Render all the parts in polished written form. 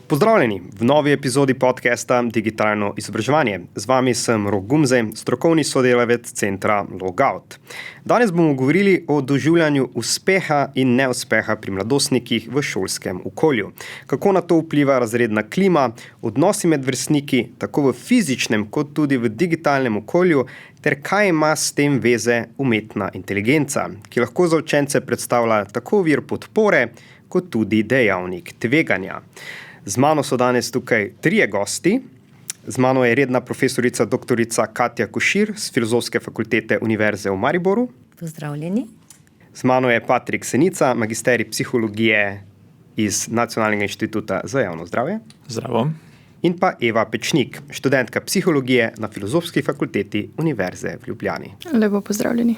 Pozdravljeni v novi epizodi podcasta Digitalno izobraževanje. Z vami sem Rok Gumze, strokovni sodelavec centra Logout. Danes bomo govorili o doživljanju uspeha in neuspeha pri mladostnikih v šolskem okolju. Kako na to vpliva razredna klima, odnosi med vrstniki, tako v fizičnem kot tudi v digitalnem okolju, ter kaj ima s tem veze umetna inteligenca, ki lahko za učence predstavlja tako vir podpore, kot tudi dejavnik tveganja. Z mano so danes tukaj trije gosti. Z mano je redna profesorica doktorica Katja Košir z Filozofske fakultete Univerze v Mariboru. Pozdravljeni. Z mano je Patrik Senica, magisterij psihologije iz Nacionalnega inštituta za javno zdravje. Zdravo. In pa Eva Pečnik, študentka psihologije na Filozofski fakulteti Univerze v Ljubljani. Lepo pozdravljeni.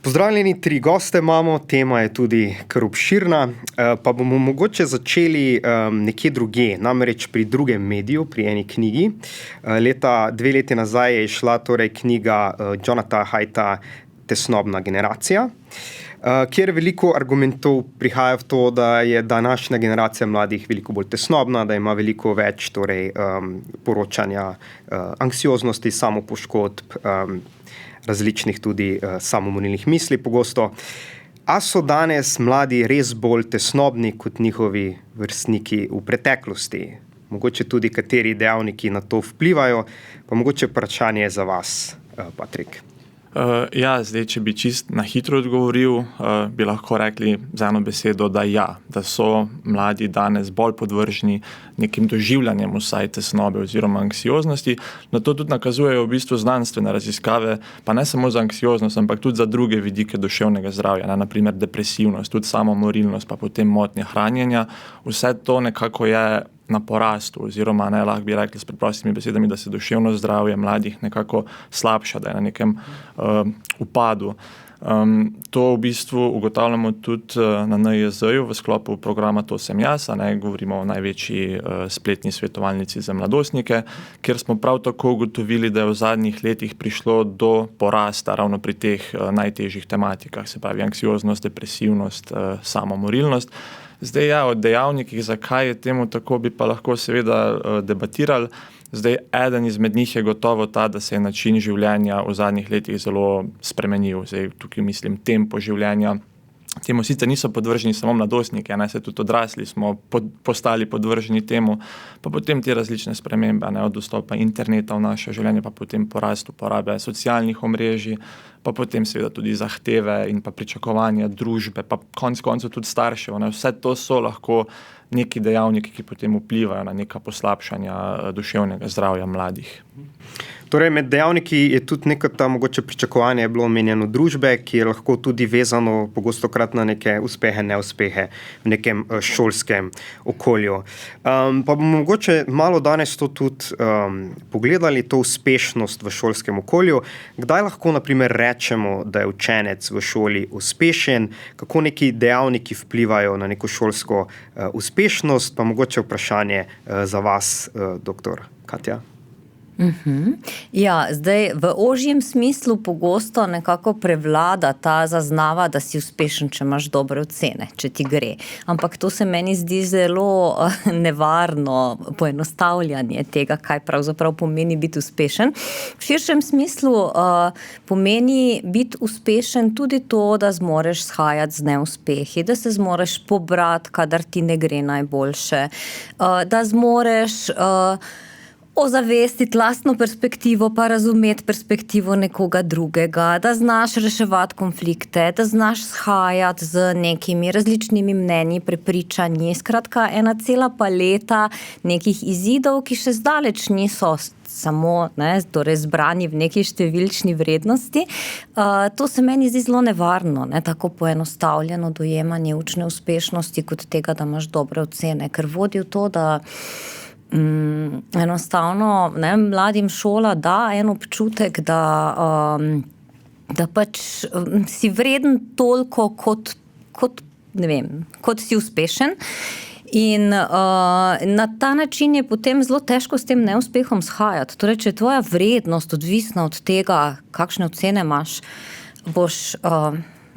Pozdravljeni, tri goste imamo, tema je tudi kar obširna, pa bomo mogoče začeli nekje drugje, namreč pri drugem mediju, pri eni knjigi. 2 leti nazaj je išla torej knjiga Jonathana Haidta Tesnobna generacija, kjer veliko argumentov prihaja v to, da je današnja generacija mladih veliko bolj tesnobna, da ima veliko več torej, poročanja anksioznosti, samopoškodb, različnih tudi samomorilnih misli pogosto. A so danes mladi res bolj tesnobni kot njihovi vrstniki v preteklosti? Mogoče tudi kateri dejavniki na to vplivajo, pa mogoče vprašanje za vas, Patrik. Zdaj, če bi čist na hitro odgovoril, bi lahko rekli z eno besedo, da so mladi danes bolj podvrženi nekim doživljanjem vsaj tesnobe oziroma anksioznosti. Na to tudi nakazujejo v bistvu znanstvene raziskave, pa ne samo za anksioznost, ampak tudi za druge vidike duševnega zdravja, naprimer depresivnost, tudi samomorilnost, pa potem motnje hranjenja. Vse to nekako je na porastu, oziroma lahko bi rekli s preprostimi besedami, da se duševno zdravje mladih nekako slabša, da je na nekem upadu. To v bistvu ugotavljamo tudi na NIJZ-ju v sklopu programa To sem jaz, govorimo o največji spletni svetovalnici za mladostnike, kjer smo prav tako ugotovili, da je v zadnjih letih prišlo do porasta ravno pri teh najtežjih tematikah, se pravi anksioznost, depresivnost, samomorilnost. Zdaj, o dejavnikih, zakaj je temu tako, bi pa lahko seveda debatirali. Zdaj, eden izmed njih je gotovo ta, da se je način življenja v zadnjih letih zelo spremenil. Zdaj, tukaj mislim tempo življenja. Temu sicer niso podvrženi samo mladostniki, se tudi odrasli smo postali podvrženi temu, pa potem te različne spremembe, od dostopa interneta v naše življenje, pa potem porast uporabe socialnih omrežij, pa potem seveda tudi zahteve in pa pričakovanja družbe, pa konec koncev tudi staršev. Vse to so lahko neki dejavniki, ki potem vplivajo na neka poslabšanja duševnega zdravja mladih. Torej, med dejavniki je tudi neko ta mogoče pričakovanje bilo omenjeno družbe, ki je lahko tudi vezano pogostokrat na neke uspehe, neuspehe v nekem šolskem okolju. Pa bomo mogoče malo danes to tudi pogledali, to uspešnost v šolskem okolju. Kdaj lahko, na primer, rečemo, da je učenec v šoli uspešen, kako neki dejavniki vplivajo na neko šolsko uspešnost, pa mogoče vprašanje za vas, doktor Katja. Zdaj v ožjem smislu pogosto nekako prevlada ta zaznava, da si uspešen, če imaš dobre ocene, če ti gre. Ampak to se meni zdi zelo nevarno poenostavljanje tega, kaj pravzaprav pomeni biti uspešen. V širšem smislu pomeni biti uspešen tudi to, da zmoreš shajati z neuspehi, da se zmoreš pobrati, kadar ti ne gre najboljše, da zmoreš ozavestiti lastno perspektivo, pa razumeti perspektivo nekoga drugega, da znaš reševati konflikte, da znaš shajati z nekimi različnimi mnenji, prepričanji. Skratka, ena cela paleta nekih izidov, ki še zdaleč niso samo torej zbrani v neki številčni vrednosti. To se meni zdi zelo nevarno, tako poenostavljeno dojemanje učne uspešnosti kot tega, da imaš dobre ocene, ker vodi v to, da enostavno mladim šola da en občutek, da pač si vreden toliko kot si uspešen. In na ta način je potem zelo težko s tem neuspehom shajati. Torej, če je tvoja vrednost odvisna od tega, kakšne ocene imaš, boš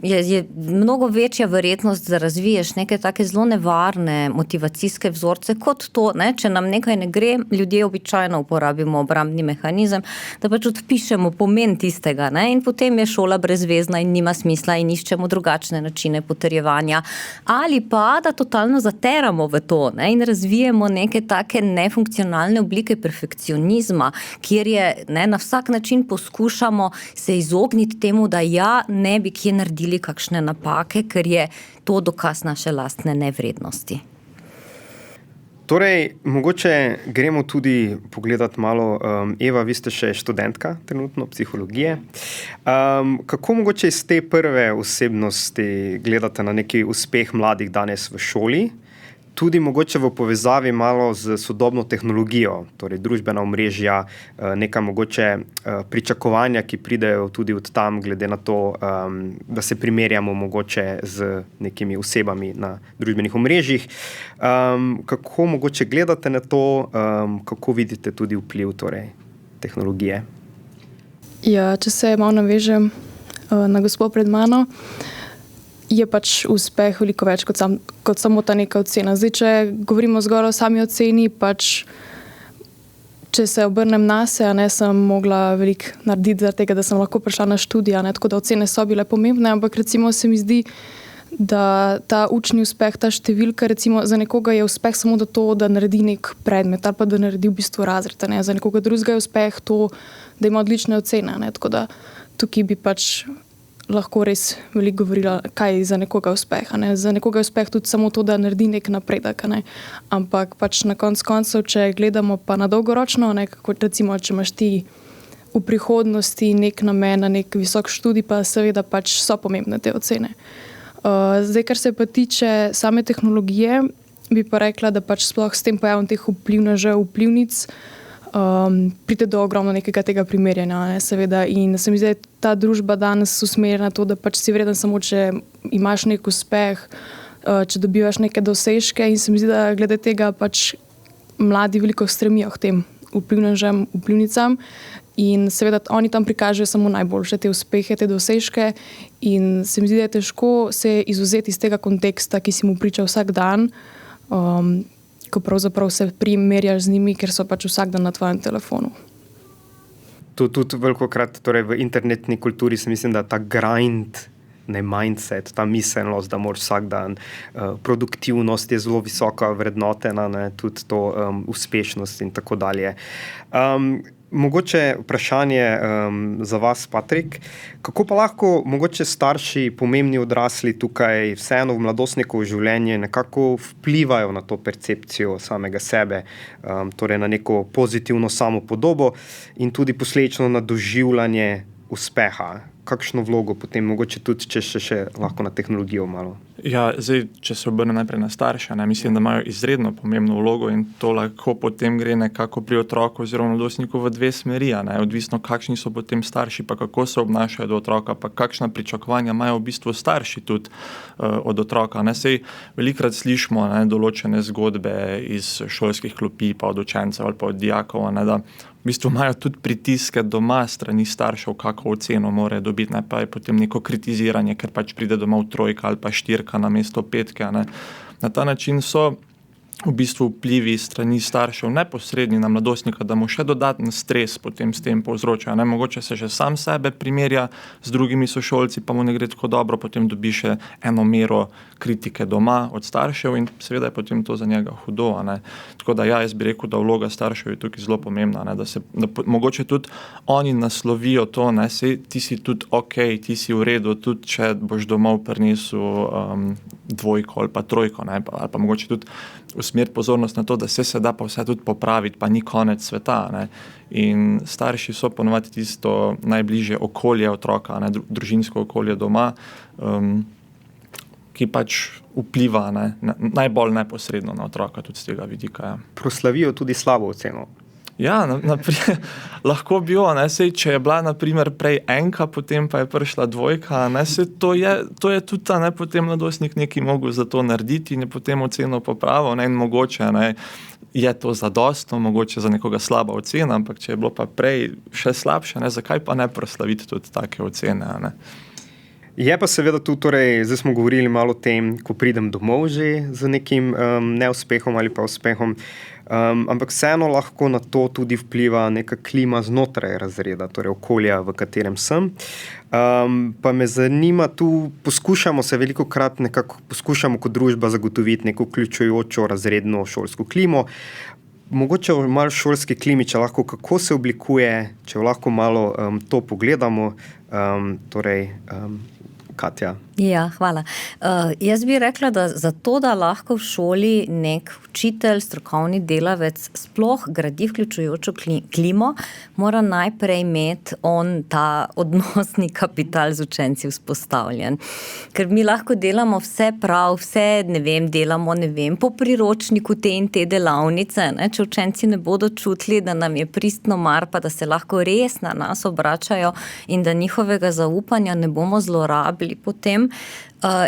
je mnogo večja verjetnost, da razviješ neke take zelo nevarne motivacijske vzorce, kot to, ne, če nam nekaj ne gre, ljudje običajno uporabimo obrambni mehanizem, da pač odpišemo pomen tistega, ne, in potem je šola brezvezna in nima smisla in iščemo drugačne načine potrjevanja. Ali pa, da totalno zateramo v to, ne, in razvijemo neke take nefunkcionalne oblike perfekcionizma, kjer je, ne, na vsak način poskušamo se izogniti temu, da ne bi kje naredili kakšne napake, ker je to dokaz naše lastne nevrednosti. Torej, mogoče gremo tudi pogledati malo, Eva, vi ste še študentka trenutno psihologije. Kako mogoče iz te prve osebnosti gledate na neki uspeh mladih danes v šoli, tudi mogoče v povezavi malo z sodobno tehnologijo, torej družbena omrežja, neka mogoče pričakovanja, ki pridejo tudi od tam, glede na to, da se primerjamo mogoče z nekimi osebami na družbenih omrežjih. Kako mogoče gledate na to, kako vidite tudi vpliv torej, tehnologije? Ja, če se malo navežem na gospo pred mano, je pač uspeh veliko več kot samo ta neka ocena. Zdaj, če govorimo zgolj o sami oceni, pač če se obrnem nase, sem mogla veliko narediti zaradi tega, da sem lahko prišla na študij, tako da ocene so bile pomembne, ampak recimo se mi zdi, da ta učni uspeh, ta številka, recimo za nekoga je uspeh samo da naredi nek predmet ali pa da naredi v bistvu razred. Za nekoga drugega je uspeh to, da ima odlične ocene. Tako da tukaj bi pač lahko res veliko govorila, kaj je za nekoga uspeh. Za nekoga je uspeh tudi samo to, da naredi nek napredek. Ampak pač na koncu, če gledamo pa na dolgoročno, kako recimo, če imaš ti v prihodnosti nek namen na nek visok študij, pa seveda pač so pomembne te ocene. Zdaj, kar se pa tiče same tehnologije, bi pa rekla, da pač sploh s tem pojavom teh vplivnic pride do ogromno nekega tega primerjanja, seveda. In se mi zdi, ta družba danes usmerjena na to, da pač si vreden samo, če imaš nek uspeh, če dobivaš neke dosežke, in se mi zdi, da glede tega pač mladi veliko stremijo k tem vplivnicam in seveda oni tam prikažejo samo najboljše te uspehe, te dosežke, in se mi zdi, da je težko se izvzeti iz tega konteksta, ki si mu priča vsak dan, ko pravzaprav se primerjaš z njimi, ker so pač vsak dan na tvojem telefonu. To tudi velikokrat, torej v internetni kulturi se mislim, da ta grind, ne mindset, ta miselnost, da moraš vsak dan, produktivnost je zelo visoka vrednotena, tudi to uspešnost in tako dalje. Mogoče vprašanje za vas, Patrik. Kako pa lahko mogoče starši, pomembni odrasli tukaj vseeno v mladostnikovo življenje nekako vplivajo na to percepcijo samega sebe, torej na neko pozitivno samopodobo in tudi posledično na doživljanje uspeha? Kakšno vlogo potem, mogoče tudi, če še lahko na tehnologijo malo? Ja, zdaj, če se obrne najprej na starše, mislim, da imajo izredno pomembno vlogo in to lahko potem gre nekako pri otroku oziroma mladostniku v dve smeri, odvisno kakšni so potem starši, pa kako se obnašajo do otroka, pa kakšna pričakovanja imajo v bistvu starši tudi od otroka. Sej velikokrat slišimo določene zgodbe iz šolskih klopi, pa od učencev ali pa od dijakov, da v bistvu imajo tudi pritiske doma strani staršev, kako oceno morajo dobiti, pa je potem neko kritiziranje, ker pač pride domov trojka ali pa štirka namesto petke. Na ta način so v bistvu vplivi strani staršev neposredni na mladostnika, da mu še dodaten stres potem s tem povzroča. Mogoče se že sam sebe primerja z drugimi sošolci, pa mu ne gre tako dobro, potem dobi še eno mero kritike doma od staršev in seveda je potem to za njega hudo. Tako da jaz bi rekel, da vloga staršev je tukaj zelo pomembna, da mogoče tudi oni naslovijo to, sej ti si tudi okej, ti si v redu, tudi če boš domov prinesel dvojko ali pa trojko, ali pa mogoče tudi usmeriti pozornost na to, da se da pa vse tudi popraviti, pa ni konec sveta. In starši so ponovadi tisto najbližje okolje otroka, družinsko okolje doma, ki pač vpliva najbolj neposredno na otroka tudi z tega vidika. Ja. Proslavijo tudi slabo oceno. Ja, lahko bi jo, sej, če je bila naprimer prej enka, potem pa je prišla dvojka, sej, to je tudi potem mladostnik nekaj mogel za to narediti in je potem oceno popravil, in mogoče je to zadostno, mogoče za nekoga slaba ocena, ampak če je bilo pa prej še slabše, zakaj pa ne proslaviti tudi take ocene? Je pa seveda tu, torej, zdaj smo govorili malo o tem, ko pridem domov že z nekim neuspehom ali pa uspehom, ampak vseeno lahko na to tudi vpliva neka klima znotraj razreda, torej okolja, v katerem sem. Pa me zanima, tu velikokrat poskušamo kot družba zagotoviti neko vključujočo razredno šolsko klimo. Mogoče malo šolske klimi, če lahko, kako se oblikuje, če lahko malo to pogledamo, Katja. Ja, hvala. Jaz bi rekla, da zato, da lahko v šoli nek učitelj, strokovni delavec sploh gradi vključujočo klimo, mora najprej imeti on ta odnosni kapital z učenci vzpostavljen. Ker mi lahko delamo vse prav, delamo po priročniku te in te delavnice, ne? Če učenci ne bodo čutili, da nam je pristno mar, pa da se lahko res na nas obračajo in da njihovega zaupanja ne bomo zlorabili potem,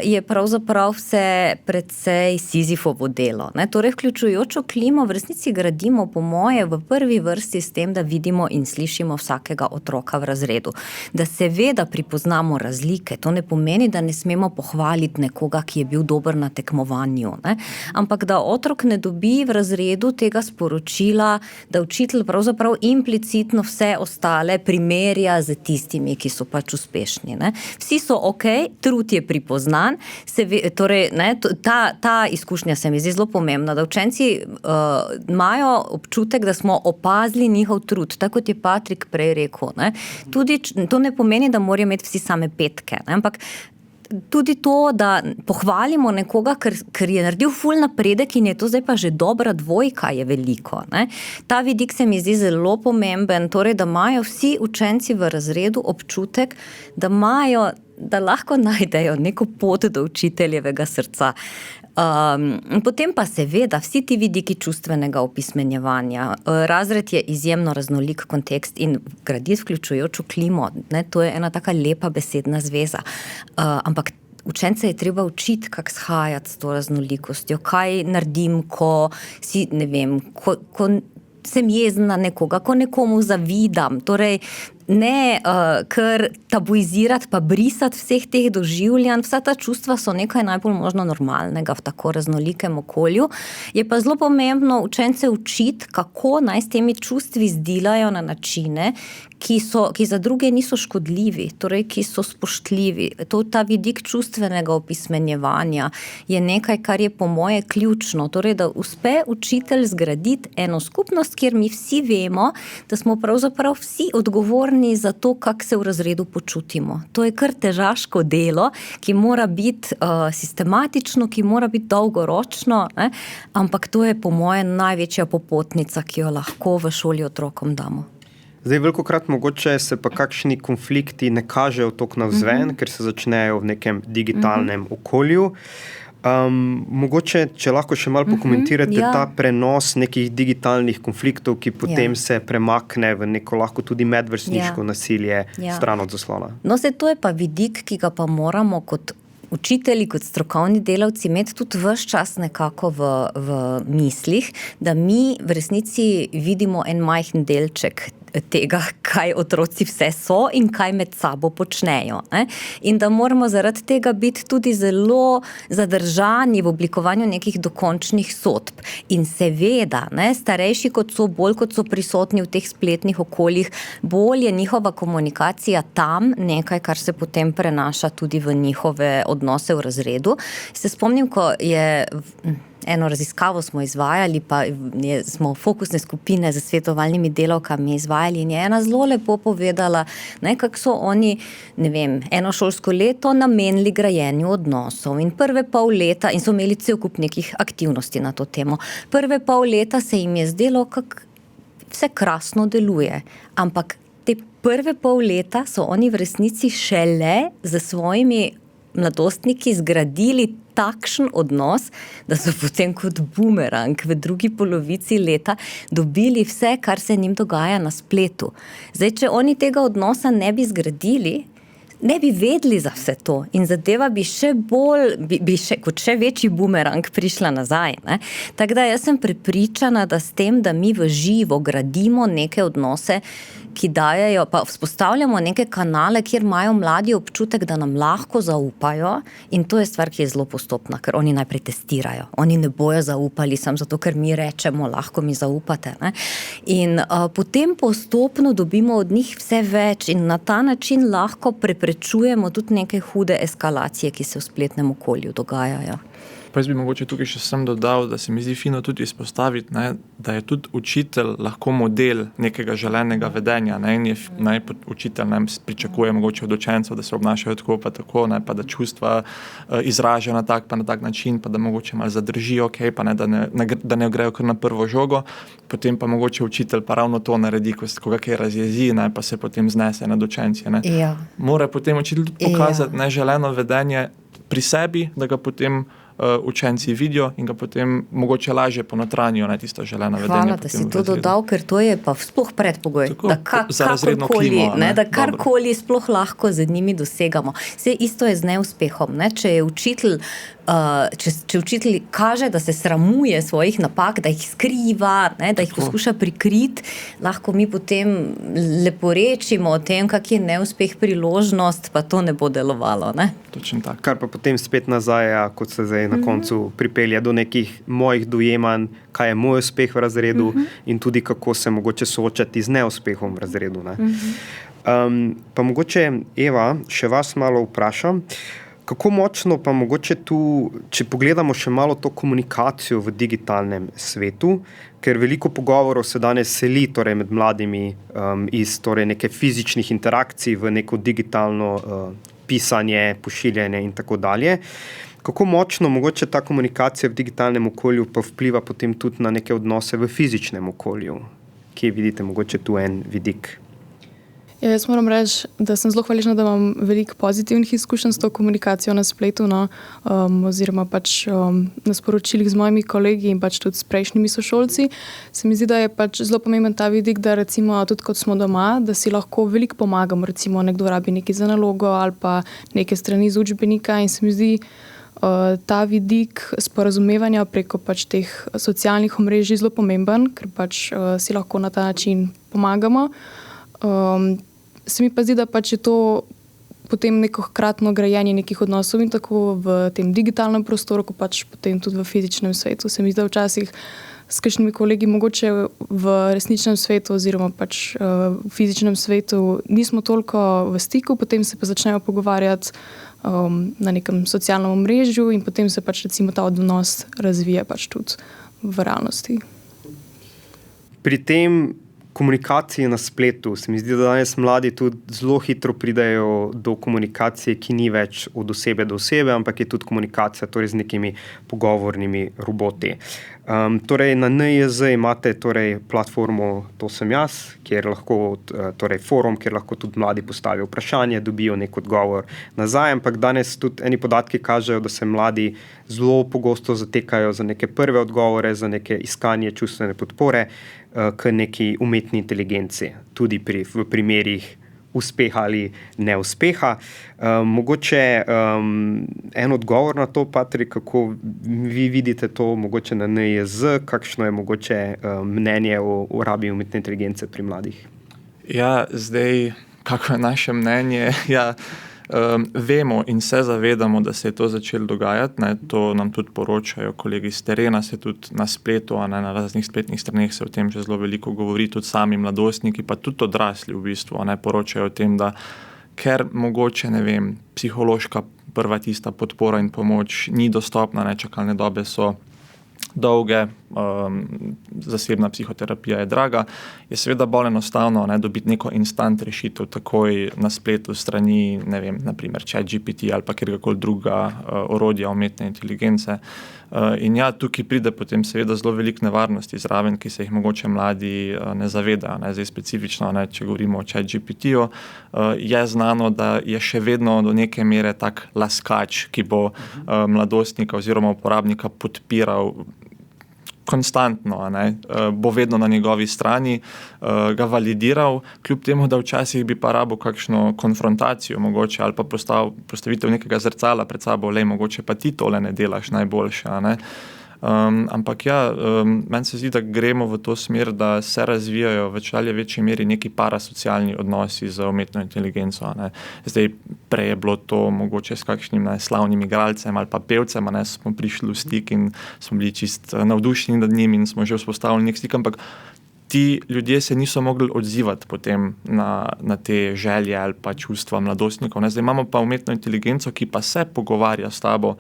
je pravzaprav vse precej Sizifovo delo. Ne? Torej, vključujočo klimo v resnici gradimo, po moje, v prvi vrsti s tem, da vidimo in slišimo vsakega otroka v razredu. Da seveda pripoznamo razlike, to ne pomeni, da ne smemo pohvaliti nekoga, ki je bil dober na tekmovanju. Ne? Ampak da otrok ne dobi v razredu tega sporočila, da učitelj pravzaprav implicitno vse ostale primerja z tistimi, ki so pač uspešni. Ne? Vsi so okej, trud je pripoznan, torej, ne, ta izkušnja se mi zdi zelo pomembna, da učenci imajo občutek, da smo opazili njihov trud, tako kot je Patrik prej rekel. Ne. Tudi to ne pomeni, da morajo imeti vsi same petke, ne, ampak tudi to, da pohvalimo nekoga, ker je naredil ful napredek in je to zdaj pa že dobra dvojka, je veliko. Ne. Ta vidik se mi zdi zelo pomemben, torej, da imajo vsi učenci v razredu občutek, da lahko najdejo neko pot do učiteljevega srca. Potem pa seveda vsi ti vidiki čustvenega opismenjevanja. Razred je izjemno raznolik kontekst in graditi vključujočo klimo, ne, to je ena taka lepa besedna zveza. Ampak učence je treba učiti, kako shajati s to raznolikostjo, kaj naredim, ko si, ko sem jezna na nekoga, ko nekomu zavidam, torej ne kar tabuizirati pa brisati vseh teh doživljanj, vsa ta čustva so nekaj najbolj možno normalnega v tako raznolikem okolju. Je pa zelo pomembno učence učiti, kako naj s temi čustvi zdilajo na načine, ki za druge niso škodljivi, torej ki so spoštljivi. Ta vidik čustvenega opismenjevanja je nekaj, kar je po moje ključno, torej da uspe učitelj zgraditi eno skupnost, kjer mi vsi vemo, da smo pravzaprav vsi odgovorni za to, kako se v razredu počutimo. To je kar težaško delo, ki mora biti sistematično, ki mora biti dolgoročno, ne? Ampak to je po moje največja popotnica, ki jo lahko v šoli otrokom damo. Zdaj, velikokrat mogoče se pa kakšni konflikti ne kažejo toliko navzven, ker se začnejo v nekem digitalnem okolju. Mogoče, če lahko še malo pokomentirate ta prenos nekih digitalnih konfliktov, ki potem se premakne v neko lahko tudi medvrstniško nasilje stran od zaslona. No, to je pa vidik, ki ga pa moramo kot učitelji, kot strokovni delavci imeti tudi ves čas nekako v mislih, da mi v resnici vidimo en majhen delček tega, kaj otroci vse so in kaj med sabo počnejo. Ne? In da moramo zaradi tega biti tudi zelo zadržani v oblikovanju nekih dokončnih sodb. In seveda, ne, starejši bolj kot so prisotni v teh spletnih okoljih, bolj je njihova komunikacija tam nekaj, kar se potem prenaša tudi v njihove odnose v razredu. Se spomnim, ko je eno raziskavo smo izvajali, pa smo fokusne skupine z svetovalnimi delavkami izvajali in je ena zelo lepo povedala, kako so oni, eno šolsko leto namenili grajenju odnosov in prve pol leta, in so imeli cel kup nekih aktivnosti na to temo. Prve pol leta se jim je zdelo, kako vse krasno deluje, ampak te prve pol leta so oni v resnici šele za svojimi mladostniki zgradili takšen odnos, da so potem kot bumerang v drugi polovici leta dobili vse, kar se njim dogaja na spletu. Zdaj, če oni tega odnosa ne bi zgradili, ne bi vedeli za vse to in zadeva bi kot še večji bumerang prišla nazaj. Ne? Tako da jaz sem prepričana, da s tem, da mi v živo gradimo neke odnose, ki dajejo, pa vzpostavljamo neke kanale, kjer imajo mladi občutek, da nam lahko zaupajo, in to je stvar, ki je zelo postopna, ker oni najprej testirajo. Oni ne bojo zaupali samo zato, ker mi rečemo, lahko mi zaupate. Ne? In potem postopno dobimo od njih vse več in na ta način lahko preprečujemo tudi neke hude eskalacije, ki se v spletnem okolju dogajajo. Pa jaz bi mogoče tukaj še sem dodal, da se mi zdi fino tudi izpostaviti, ne, da je tudi učitelj lahko model nekega želenega vedenja. Ne, in je učitelj pričakuje mogoče od učencev, da se obnašajo tako pa tako, ne, pa da čustva izražajo na tak način, pa da mogoče malo zadržijo, okay, pa ne, da ne grejo kar na prvo žogo. Potem pa mogoče učitelj pa ravno to naredi, ko ga kaj razjezi, ne, pa se potem znese nad učenci. Ja. Mora potem učitelj tudi pokazati neželeno vedenje pri sebi, da ga potem učenci vidijo in ga potem mogoče lažje ponotranjijo, ne, tisto želeno vedenje. Hvala, da si to dodal, ker to je pa sploh predpogoj, tako, da karkoli sploh lahko z njimi dosegamo. Vse isto je z neuspehom. Ne? Če je učitelj če učitelj kaže, da se sramuje svojih napak, da jih skriva, ne, da jih poskuša prikriti, lahko mi potem leporečimo o tem, kak je neuspeh priložnost, pa to ne bo delovalo. Ne? Točno tako. Kar pa potem spet nazaj, kot se zdaj na koncu pripelje do nekih mojih dojemanj, kaj je moj uspeh v razredu in tudi kako se mogoče soočati z neuspehom v razredu. Ne? Pa mogoče, Eva, še vas malo vprašam, kako močno pa mogoče tu, če pogledamo še malo to komunikacijo v digitalnem svetu, ker veliko pogovorov se danes seli torej med mladimi iz torej neke fizičnih interakcij v neko digitalno pisanje, pošiljanje in tako dalje. Kako močno mogoče ta komunikacija v digitalnem okolju pa vpliva potem tudi na neke odnose v fizičnem okolju? Kje vidite mogoče tu en vidik? Ja, jaz moram reči, da sem zelo hvaležna, da imam veliko pozitivnih izkušenj s to komunikacijo na spletu, oziroma na sporočilih z mojimi kolegi in tudi s prejšnjimi sošolci. Se mi zdi, da je zelo pomemben ta vidik, da recimo tudi kot smo doma, da si lahko veliko pomagamo, recimo nekdo rabi nekaj za nalogo ali pa neke strani iz učbenika in se mi zdi ta vidik sporazumevanja preko teh socialnih omrežij zelo pomemben, ker si lahko na ta način pomagamo. Se mi pa zdi, da je to potem neko hkratno grajenje nekih odnosov in tako v tem digitalnem prostoru, kot potem tudi v fizičnem svetu. Se mi zdi, da včasih s kakšnimi kolegi mogoče v resničnem svetu oziroma v fizičnem svetu nismo toliko v stiku, potem se pa začnejo pogovarjati na nekem socialnem omrežju in potem se recimo ta odnos razvija tudi v realnosti. Pri tem komunikaciji na spletu se mi zdi, da danes mladi tudi zelo hitro pridejo do komunikacije, ki ni več od osebe do osebe, ampak je tudi komunikacija torej z nekimi pogovornimi roboti. Torej na NIJZ imate torej platformo To sem jaz, kjer lahko, torej forum, kjer lahko tudi mladi postavijo vprašanje, dobijo nek odgovor nazaj, ampak danes tudi eni podatki kažejo, da se mladi zelo pogosto zatekajo za neke prve odgovore, za neke iskanje čustvene podpore k neki umetni inteligenci, tudi v primerih uspeha ali neuspeha. Mogoče en odgovor na to, Patrik, kako vi vidite to mogoče na NIJZ, kakšno je mogoče mnenje o rabi umetne inteligence pri mladih? Ja, zdaj, kako je naše mnenje? Ja, vemo in se zavedamo, da se je to začelo dogajati, ne, to nam tudi poročajo kolegi z terena, se tudi na spletu, na raznih spletnih straneh se o tem že zelo veliko govori, tudi sami mladostniki, pa tudi odrasli v bistvu, ne, poročajo o tem, da ker mogoče, ne vem, psihološka prva tista podpora in pomoč ni dostopna, ne, čakalne dobe so dolge, zasebna psihoterapija je draga, je seveda bolj enostavno dobiti neko instant rešitev takoj na spletu strani, ne vem, naprimer ChatGPT ali pa kjerkoli druga orodja umetne inteligence. In ja, tukaj pride potem seveda zelo veliko nevarnosti zraven, ki se jih mogoče mladi ne zavedajo. Zdaj specifično, če govorimo o ChatGPT-ju, je znano, da je še vedno do neke mere tak laskač, ki bo mladostnika oziroma uporabnika podpiral konstantno, bo vedno na njegovi strani, ga validiral, kljub temu, da včasih bi pa rabo kakšno konfrontacijo mogoče ali pa postavitev nekega zrcala pred sabo, mogoče pa ti tole ne delaš najboljše. Ampak ja, meni se zdi, da gremo v to smer, da se razvijajo v čedalje večji meri neki parasocialni odnosi z umetno inteligenco. Ne. Zdaj, prej je bilo to mogoče s kakšnim slavnim igralcem ali pa pevcem, ne, smo prišli v stik in smo bili čist navdušeni nad njim in smo že vzpostavili nek stik, ampak ti ljudje se niso mogli odzivati potem na te želje ali pa čustva mladostnikov. Ne. Zdaj imamo pa umetno inteligenco, ki pa se pogovarja s tabo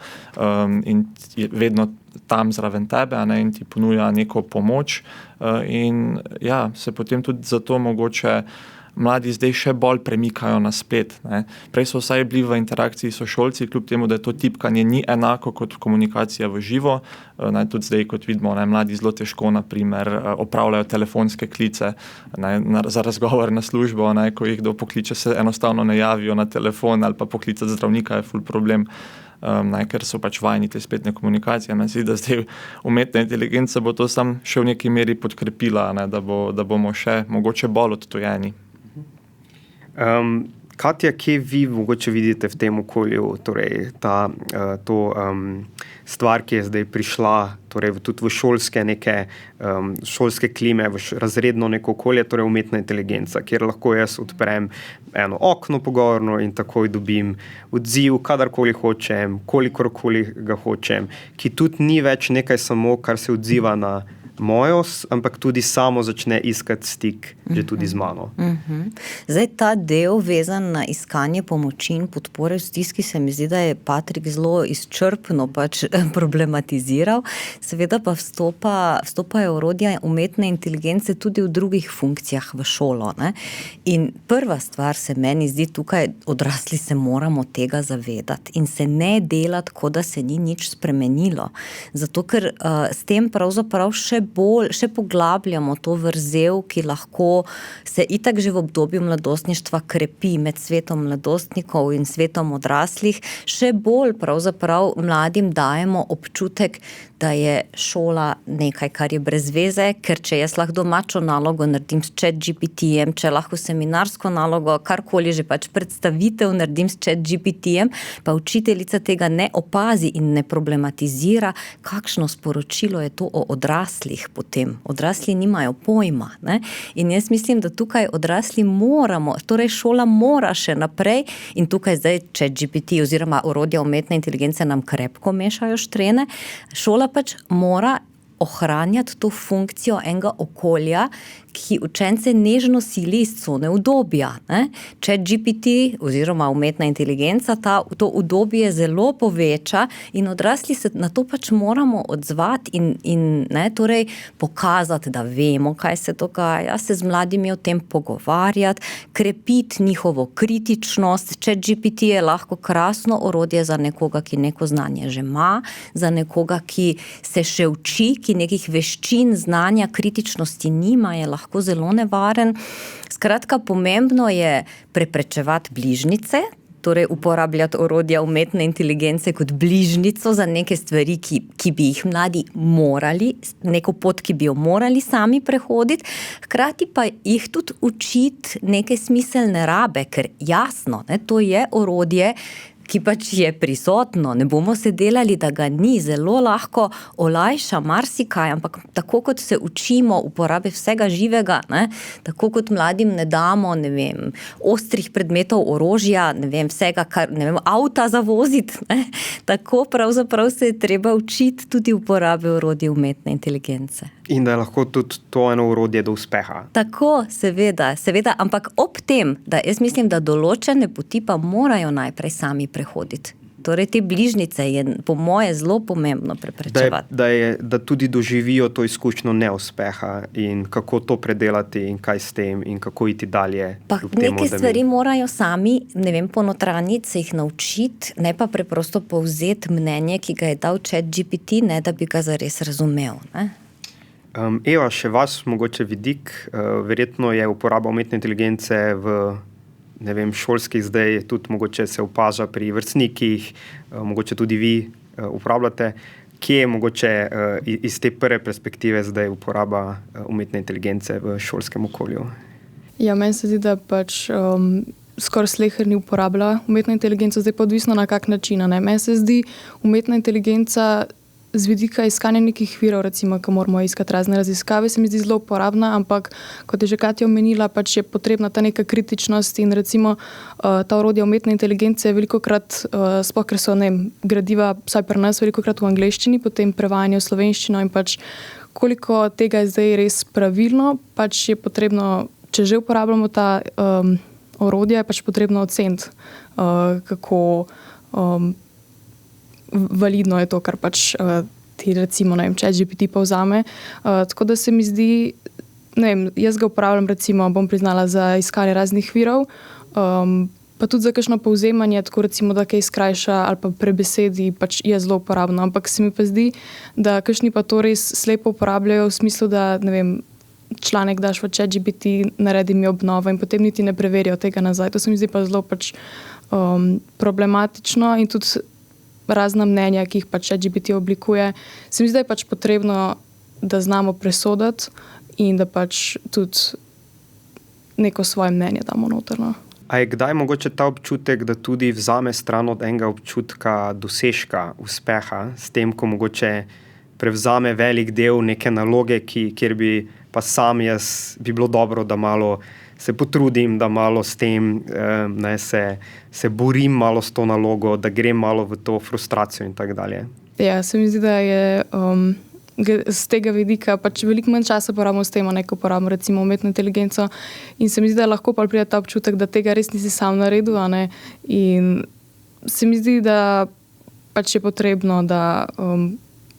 in je vedno tam zraven tebe, ne, in ti ponuja neko pomoč in ja, se potem tudi zato mogoče mladi zdaj še bolj premikajo na splet. Ne. Prej so vsaj bili v interakciji s sošolci, kljub temu, da to tipkanje ni enako kot komunikacija v živo. Ne, tudi zdaj, kot vidimo, ne, mladi zelo težko, na primer, opravljajo telefonske klice, ne, za razgovor na službo, ne, ko jih kdo pokliče, se enostavno ne javijo na telefon ali pa poklicati zdravnika je ful problem. Ne, ker so pač vajeni te spletne komunikacije. Ne, da zdaj umetna inteligenca bo to sam še v neki meri podkrepila, ne, da bomo še mogoče bolj odtojeni. Katja, kje vi mogoče vidite v tem okolju, torej to stvar, ki je zdaj prišla, torej tudi v šolske neke šolske klime, v razredno neko okolje, torej umetna inteligenca, kjer lahko jaz odprem eno okno pogovorno in takoj dobim odziv, kadarkoli hočem, kolikorkoli ga hočem, ki tudi ni več nekaj samo, kar se odziva na mojo, ampak tudi samo začne iskati stik že tudi z mano. Zdaj, ta del vezan na iskanje pomoči in podpore v stiski, se mi zdi, da je Patrik zelo izčrpno pač problematiziral. Seveda pa vstopajo orodja umetne inteligence tudi v drugih funkcijah v šolo. Ne? In prva stvar se meni zdi tukaj, odrasli se moramo tega zavedati in se ne delati, kot da se ni nič spremenilo. Zato, ker s tem pravzaprav še poglabljamo to vrzel, ki lahko se itak že v obdobju mladostništva krepi med svetom mladostnikov in svetom odraslih, še bolj pravzaprav mladim dajemo občutek, da je šola nekaj, kar je brez veze, ker če jaz lahko domačo nalogo naredim s ChatGPT-jem, če lahko seminarsko nalogo, karkoli že pač predstavitev naredim s ChatGPT-jem, pa učiteljica tega ne opazi in ne problematizira, kakšno sporočilo je to o odraslih potem. Odrasli nimajo pojma. Ne? In jaz mislim, da tukaj odrasli moramo, torej šola mora še naprej in tukaj zdaj ChatGPT oziroma orodja umetne inteligence nam krepko mešajo štrene, šola pač mora ohranjati to funkcijo enega okolja, ki učence nežno sili iz cone udobja. ChatGPT oziroma umetna inteligenca to udobje zelo poveča in odrasli se na to pač moramo odzvati in torej pokazati, da vemo, kaj se dogaja, se z mladimi o tem pogovarjati, krepiti njihovo kritičnost. ChatGPT je lahko krasno orodje za nekoga, ki neko znanje že ima, za nekoga, ki se še uči, ki nekih veščin, znanja, kritičnosti nima, je lahko zelo nevaren. Skratka, pomembno je preprečevati bližnjice, torej uporabljati orodja umetne inteligence kot bližnjico za neke stvari, ki bi jih mladi morali, neko pot, ki bi jo morali sami prehoditi, hkrati pa jih tudi učiti neke smiselne rabe, ker jasno, to je orodje, ki pač je prisotno, ne bomo se delali, da ga ni, zelo lahko olajša marsikaj, ampak tako kot se učimo uporabe vsega živega, tako kot mladim ne damo, ostrih predmetov, orožja, vsega, kar, avta zavoziti, tako pravzaprav se je treba učiti tudi uporabe orodij umetne inteligence. In da je lahko tudi to eno orodje do uspeha. Tako, seveda, ampak ob tem, da jaz mislim, da določene poti pa morajo najprej sami prehoditi. Torej, te bližnjice je po moje zelo pomembno preprečevati. Da tudi doživijo to izkušnjo neuspeha in kako to predelati in kaj s tem in kako iti dalje. Pa neke stvari morajo sami, ponotranjiti, se jih naučiti, ne pa preprosto povzeti mnenje, ki ga je dal ChatGPT, ne da bi ga zares razumel. Eva, še vas mogoče vidik, verjetno je uporaba umetne inteligence v šolskih zdaj, tudi mogoče se opaža pri vrstnikih, mogoče tudi vi uporabljate. Kje je mogoče iz te prve perspektive zdaj uporaba umetne inteligence v šolskem okolju? Ja, meni se zdi, da pač skoraj sleherni uporablja umetno inteligenco, zdaj pa odvisno na kak način. Meni se zdi umetna inteligenca z vidika iskanja nekih virov, recimo, ko moramo iskati razne raziskave, se mi zdi zelo uporabna, ampak kot je že Katja omenila, pač je potrebna ta neka kritičnost in recimo ta orodja umetne inteligence velikokrat, sploh ker so gradiva, vsaj pri nas, velikokrat v angleščini, potem prevajanje v slovenščino in pač koliko tega je zdaj res pravilno, pač je potrebno, če že uporabljamo ta orodja, je pač potrebno oceniti, kako validno je to, kar pač ti recimo, ChatGPT povzame. Tako da se mi zdi, jaz ga uporabljam recimo, bom priznala, za iskanje raznih virov, pa tudi za kakšno povzemanje, tako recimo, da kaj skrajša ali pa prebesedi, pač je zelo uporabno. Ampak se mi pa zdi, da kakšni pa to res slepo uporabljajo v smislu, da članek daš v ChatGPT, naredi mi obnovo in potem niti ne preverijo tega nazaj. To se mi zdi pa zelo pač problematično in tudi razna mnenja, ki jih pač ChatGPT oblikuje. Se mi zdi, da je pač potrebno, da znamo presoditi in da pač tudi neko svoje mnenje damo noterno. A je kdaj mogoče ta občutek, da tudi vzame stran od enega občutka dosežka, uspeha, s tem, ko mogoče prevzame velik del neke naloge, kjer bi pa sam jaz, bi bilo dobro, da malo se potrudim, da malo s tem se borim malo s to nalogo, da grem malo v to frustracijo in tako dalje. Ja, se mi zdi, da je z tega vidika pač veliko manj časa porabimo s tem, ko porabimo recimo umetno inteligenco in se mi zdi, da lahko pa pride ta občutek, da tega res nisi sam naredil, in se mi zdi, da pač je potrebno, da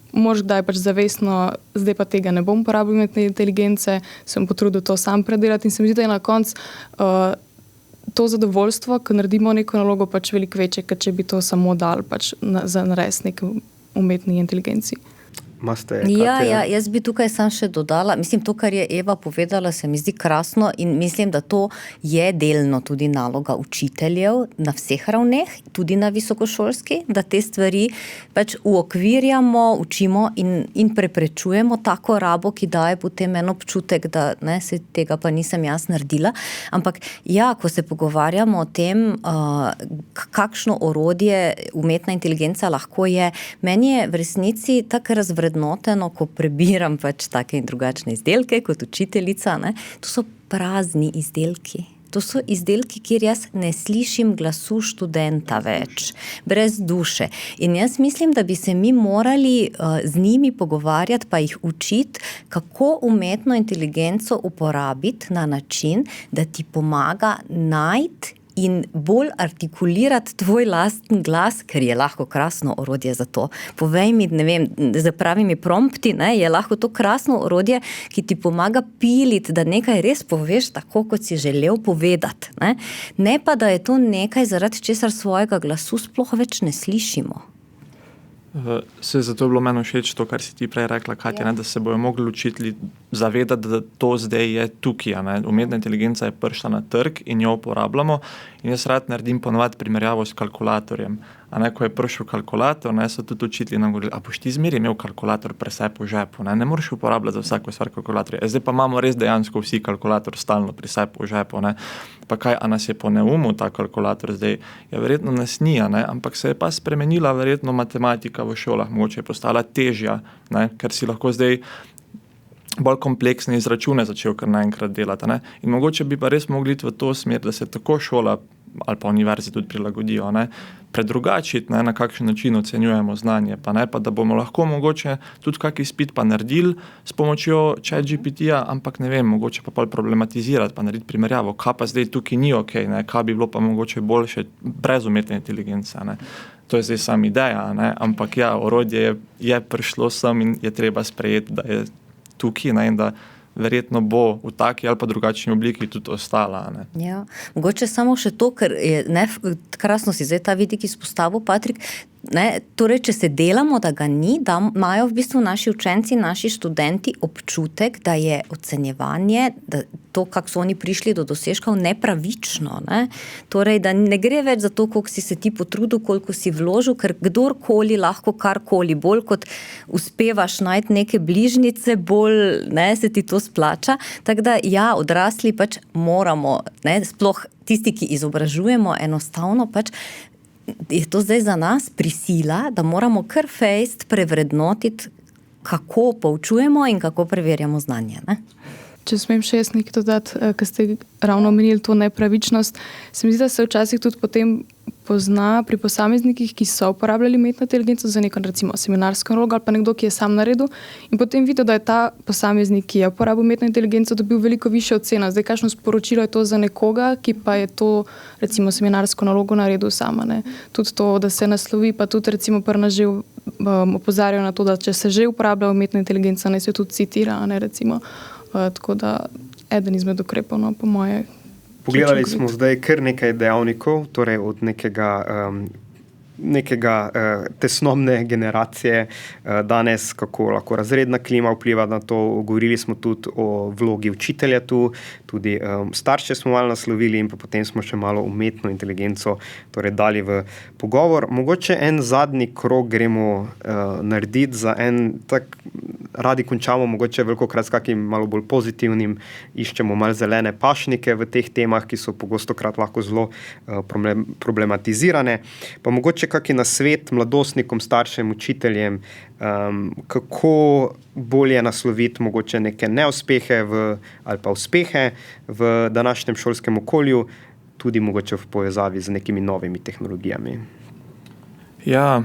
moraš kdaj pač zavestno, zdaj pa tega ne bom uporabil umetne inteligence, sem potrudil to sam predelati in se mi zdi, da je na koncu to zadovoljstvo, ko naredimo neko nalogo, pač veliko večje, kot če bi to samo dal pač za narediti neki umetni inteligenci. Jaz bi tukaj sam še dodala, mislim, to, kar je Eva povedala, se mi zdi krasno in mislim, da to je delno tudi naloga učiteljev na vseh ravneh, tudi na visokošolski, da te stvari pač uokvirjamo, učimo in preprečujemo tako rabo, ki daje potem en občutek, da se tega pa nisem jaz naredila. Ampak ja, ko se pogovarjamo o tem, kakšno orodje umetna inteligenca lahko je, meni je v resnici tako razvrednoteno, ko prebiram pač take in drugačne izdelke kot učiteljica, to so prazni izdelki. To so izdelki, kjer jaz ne slišim glasu študenta več, brez duše. In jaz mislim, da bi se mi morali z njimi pogovarjati pa jih učiti, kako umetno inteligenco uporabiti na način, da ti pomaga najti in bolj artikulirati tvoj lasten glas, ker je lahko krasno orodje za to. Povej mi, z pravimi prompti, je lahko to krasno orodje, ki ti pomaga piliti, da nekaj res poveš tako, kot si želel povedati. Ne pa, da je to nekaj, zaradi česar svojega glasu sploh več ne slišimo. Zato je bilo meni všeč to, kar si ti prej rekla, Katja, da se bojo mogli učitelji zavedati, da to zdaj je tukaj. Umetna inteligenca je prišla na trg in jo uporabljamo in jaz rad naredim ponovadi primerjavo s kalkulatorjem. Ko je prišel kalkulator, so tudi učitelji nam govorili, a boš ti zmeraj imel kalkulator pri sebi v žepu, ne moreš uporabljati za vsako stvar kalkulatorja. Zdaj pa imamo res dejansko vsi kalkulator stalno pri sebi v žepu. Pa kaj, a nas je po neumu ta kalkulator zdaj? Ja, verjetno nas ni, ampak se je pa spremenila verjetno matematika v šolah, mogoče je postala težja, ker si lahko zdaj bolj kompleksne izračune začel kar naenkrat delati. In mogoče bi pa res mogli iti v to smer, da se tako šola ali pa univerzi tudi prilagodijo, predrugačiti, na kakšen način ocenjujemo znanje, pa da bomo lahko mogoče tudi kak izpit pa naredili s pomočjo ChatGPT-ja, ampak mogoče pa problematizirati, pa narediti primerjavo, kaj pa zdaj tukaj ni okej, kaj bi bilo pa mogoče boljše brez umetne inteligence, To je zdaj sama ideja, ampak ja, orodje je prišlo sem in je treba sprejeti, da je tukaj, in da verjetno bo v taki ali pa drugačni obliki tudi ostala. Ja, mogoče samo še to, ker je krasno si zdaj ta vidik izpostavil, Patrik, torej, če se delamo, da ga ni, da imajo v bistvu naši učenci, naši študenti občutek, da je ocenjevanje, da to, kako so oni prišli do dosežkov, nepravično. Torej, da ne gre več za to, koliko si se ti potrudil, koliko si vložil, ker kdorkoli lahko karkoli, bolj kot uspevaš najti neke bližnjice, bolj se ti to splača. Tako da, ja, odrasli pač moramo, sploh tisti, ki izobražujemo, enostavno pač je to zdaj za nas prisila, da moramo kar fejst prevrednotiti, kako poučujemo in kako preverjamo znanje. Ne? Če smem še jaz nekaj dodati, ker ste ravno omenili to nepravičnost, se mi zdi, da se včasih tudi potem pozna pri posameznikih, ki so uporabljali umetno inteligenco za neko recimo seminarsko nalogo ali pa nekdo, ki je sam naredil in potem vidi, da je ta posameznik, ki je uporabil umetno inteligenco, dobil veliko višjo oceno. Zdaj, kakšno sporočilo je to za nekoga, ki pa je to recimo seminarsko nalogo naredil sama. Ne? Tudi to, da se naslovi, pa tudi recimo prna že opozarjajo na to, da če se že uporablja umetna inteligenca, naj se jo tudi citira, ne recimo. Tako da eden izmed ukrepov, no, po moje. Pogledali smo zdaj kar nekaj dejavnikov, torej od nekega tesnobne generacije danes, kako lahko razredna klima vpliva na to. Govorili smo tudi o vlogi učitelja tu, tudi starše smo malo naslovili in pa potem smo še malo umetno inteligenco torej dali v pogovor. Mogoče en zadnji krog gremo narediti za en tak, radi končamo mogoče velikokrat s kakim malo bolj pozitivnim, iščemo malo zelene pašnike v teh temah, ki so pogostokrat lahko zelo problematizirane. Pa mogoče kakšen nasvet mladostnikom, staršem, učiteljem, kako bolje nasloviti mogoče neke neuspehe ali pa uspehe v današnjem šolskem okolju, tudi mogoče v povezavi z nekimi novimi tehnologijami. Ja,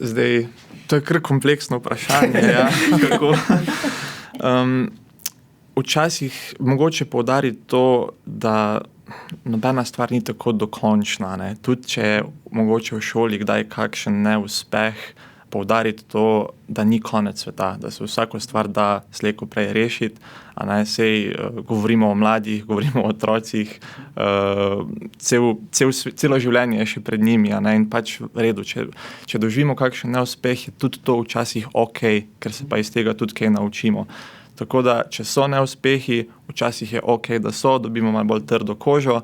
zdaj, to je kar kompleksno vprašanje. Ja, kako. Včasih mogoče poudariti to, da nobena stvar ni tako dokončna. Ne? Tudi če je mogoče v šoli kdaj kakšen neuspeh, poudariti to, da ni konec sveta, da se vsako stvar da slej ko prej rešiti. Sej govorimo o mladih, govorimo o otrocih, celo življenje je še pred njimi. In pač v redu, če doživimo kakšen neuspeh, je tudi to včasih ok, ker se pa iz tega tudi kaj naučimo. Tako da, če so neuspehi, včasih je ok, da so, dobimo malo bolj trdo kožo,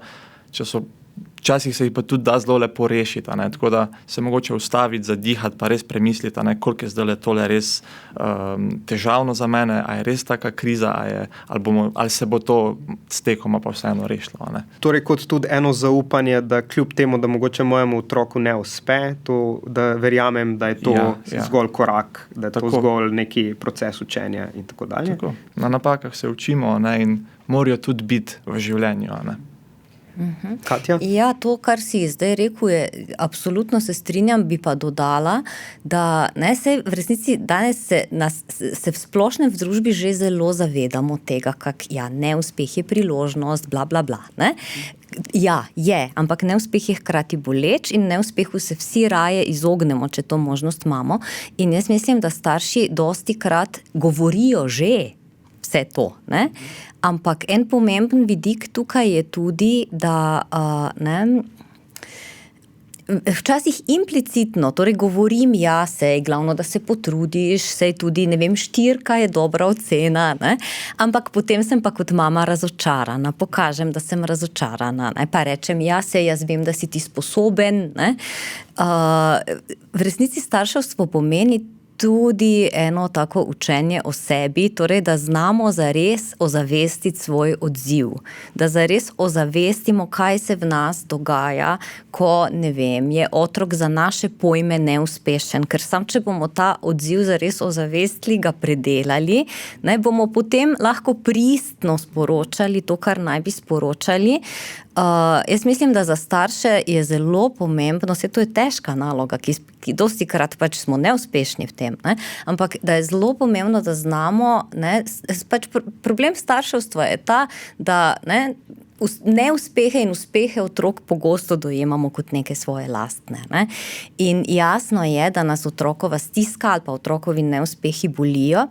včasih se jih pa tudi da zelo lepo rešiti. Tako da se mogoče ustaviti, zadihati, pa res premisliti, koliko je zdaj tole res težavno za mene, a je res taka kriza, ali se bo to s tekoma pa vseeno rešilo. Torej, kot tudi eno zaupanje, da kljub temu, da mogoče mojemu otroku ne uspe, to, da verjamem, da je to zgolj korak, da je to zgolj neki proces učenja in tako dalje. Tako. Na napakah se učimo in morajo tudi biti v življenju. Katja? Ja, to, kar si zdaj rekel, je, absolutno se strinjam, bi pa dodala, da v resnici danes se v splošnem v družbi že zelo zavedamo tega, neuspeh je priložnost, bla, bla, bla. Ne? Ja, je, ampak neuspeh je hkrati boleč in neuspehu se vsi raje izognemo, če to možnost imamo. In jaz mislim, da starši dostikrat govorijo že vse to, ne? Ampak en pomemben vidik tukaj je tudi, da včasih implicitno, torej govorim, sej, glavno, da se potrudiš, sej tudi, 4 je dobra ocena, ne? Ampak potem sem pa kot mama razočarana, pokažem, da sem razočarana, ne? Pa rečem, sej, jaz vem, da si ti sposoben, ne? V resnici starševstvo pomeni tudi eno tako učenje o sebi, torej, da znamo zares ozavestiti svoj odziv, da zares ozavestimo, kaj se v nas dogaja, ko, je otrok za naše pojme neuspešen, ker sam, če bomo ta odziv zares ozavestili, ga predelali, bomo potem lahko pristno sporočali to, kar naj bi sporočali. Jaz mislim, da za starše je zelo pomembno, to je težka naloga, ki dostikrat pač smo neuspešni v tem, ne? Ampak da je zelo pomembno, da znamo, pač problem starševstva je ta, da neuspehe in uspehe otrok pogosto dojemamo kot neke svoje lastne. Ne? In jasno je, da nas otrokova stiska ali pa otrokovi neuspehi bolijo.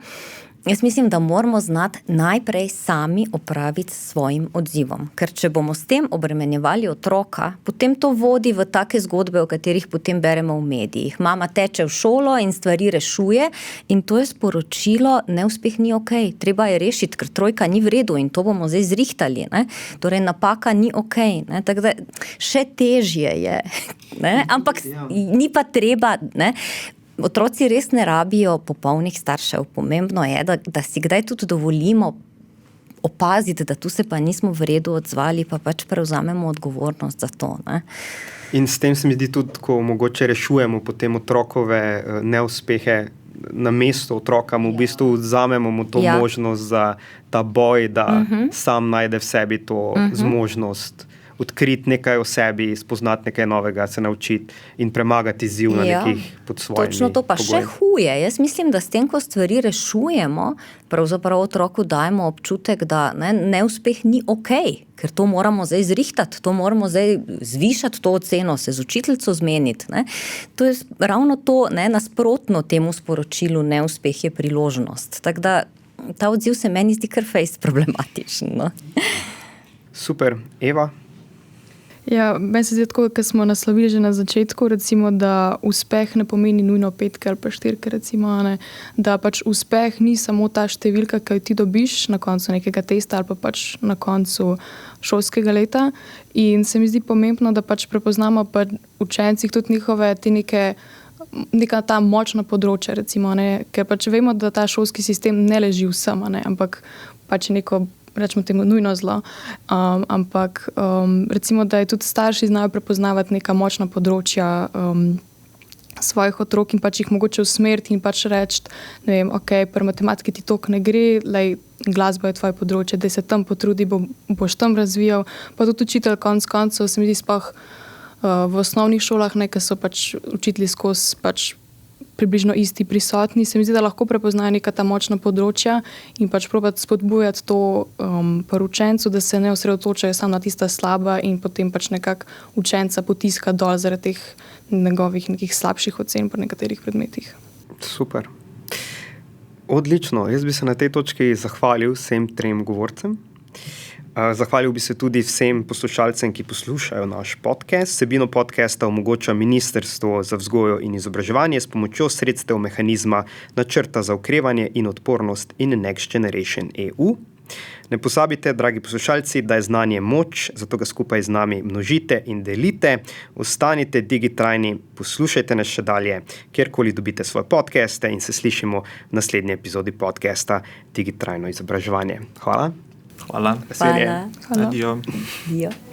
Jaz mislim, da moramo znati najprej sami opraviti s svojim odzivom. Ker če bomo s tem obremenjevali otroka, potem to vodi v take zgodbe, o katerih potem beremo v medijih. Mama teče v šolo in stvari rešuje in to je sporočilo, neuspeh ni ok, treba je rešiti, ker 3 ni v redu in to bomo zdaj zrihtali. Ne? Torej, napaka ni ok. Ne? Tako da še težje je. Ne? Ampak ni pa treba... Ne? Otroci res ne rabijo popolnih staršev. Pomembno je, da si kdaj tudi dovolimo opaziti, da tu se pa nismo v redu odzvali, pa pač prevzamemo odgovornost za to. Ne? In s tem se mi zdi tudi, ko mogoče rešujemo potem otrokove neuspehe, na mesto otroka mu v bistvu vzamemo mu to možnost za ta boj, da sam najde v sebi to zmožnost odkriti nekaj o sebi, spoznati nekaj novega, se naučiti in premagati izziv na nekih pod svojimi točno to pa pogoji. še huje. Jaz mislim, da s tem, ko stvari rešujemo, pravzaprav otroku dajemo občutek, da neuspeh ni okej, ker to moramo zdaj zrihtati, to moramo zdaj zvišati to oceno, se z učiteljico zmeniti. Ne. To je ravno to, nasprotno temu sporočilu, neuspeh je priložnost. Tako da ta odziv se meni zdi kar fejst problematičen. No. Super. Eva? Ja, meni se zdi tako, ker smo naslovili že na začetku, recimo, da uspeh ne pomeni nujno 5 ali pa 4, recimo, ne, da pač uspeh ni samo ta številka, ki jo ti dobiš na koncu nekega testa ali pa pač na koncu šolskega leta. In se mi zdi pomembno, da pač prepoznamo pa učencih tudi njihove te neka ta močna področja, recimo, ne, ker pač vemo, da ta šolski sistem ne leži vsem, ne, ampak pač neko, rečemo temu, nujno zlo, ampak recimo, da je tudi starši znajo prepoznavati neka močna področja svojih otrok in pač jih mogoče usmeriti in pač reči, ne vem, ok, pri matematiki ti toliko ne gre, glasba je tvoje področje, da se tam potrudi, boš tam razvijal, pa tudi učitelj konec koncev, se mi zdi sploh v osnovnih šolah, ker so pač učitelji skozi pač približno isti prisotni, se mi zdi, da lahko prepoznajo neka ta močna področja in pač probati spodbujati to pri učencu, da se ne osredotočajo samo na tista slaba in potem pač nekako učenca potiska dol zaradi teh njegovih nekih slabših ocen pri nekaterih predmetih. Super. Odlično. Jaz bi se na tej točki zahvalil vsem 3 govorcem. Zahvalil bi se tudi vsem poslušalcem, ki poslušajo naš podcast. Vsebino podcasta omogoča Ministrstvo za vzgojo in izobraževanje s pomočjo sredstev mehanizma Načrta za okrevanje in odpornost in Next Generation EU. Ne pozabite, dragi poslušalci, da je znanje moč, zato ga skupaj z nami množite in delite. Ostanite digitrajni, poslušajte nas še dalje, kjerkoli dobite svoje podcaste in se slišimo v naslednji epizodi podcasta Digitrajno izobraževanje. Hvala. Hvala. Veselje. Hvala. Adijo. Adijo.